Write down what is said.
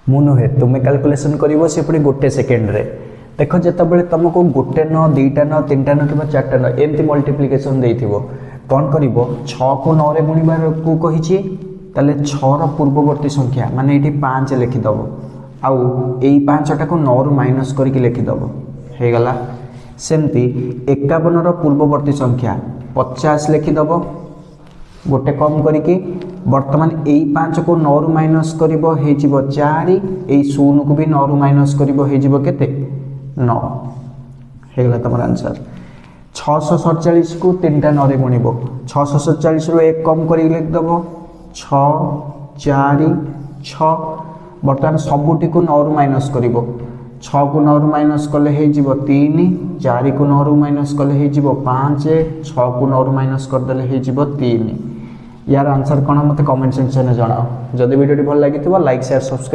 मु नुहे तुम्हें कैलकुलेशन कर से पुणी गोटे सेकेंड रे देख जिते तुमको गोटे न दुईटा न तीनटा न कि चार्टा न एमती मल्टीप्लिकेशन देथिबो कौन कर 6 को 9 रे गुणिबार को कही ताले 6 रो पूर्ववर्ती संख्या माने ये 5 लिखिदेव आउ यही 5टा को 9 रु माइनस करके लिखिदेव हो गला सेमती 51 रो पूर्ववर्ती संख्या 50 लिखिदेव गोटे कम करके वर्तमान यही 5 को 9 रु माइनस कर 4 यही 0 को भी 9 रु माइनस कर 9 होगा तुम आंसर 647 को 3टा 9 गुणब 647 रू 1 कम कर लिखिदेव 6 4 6 बर्तमान सबुटी को 9 रु माइनस कर 6 को 9 रु माइनस कले 3 4 को 9 रु माइनस कले 5 6 को 9 रु माइनस करदे 3 यार आंसर कौन मत कमेंट सेक्शन में जनाओ जदि वीडियो भल लगी लाइक शेयर सब्सक्राइब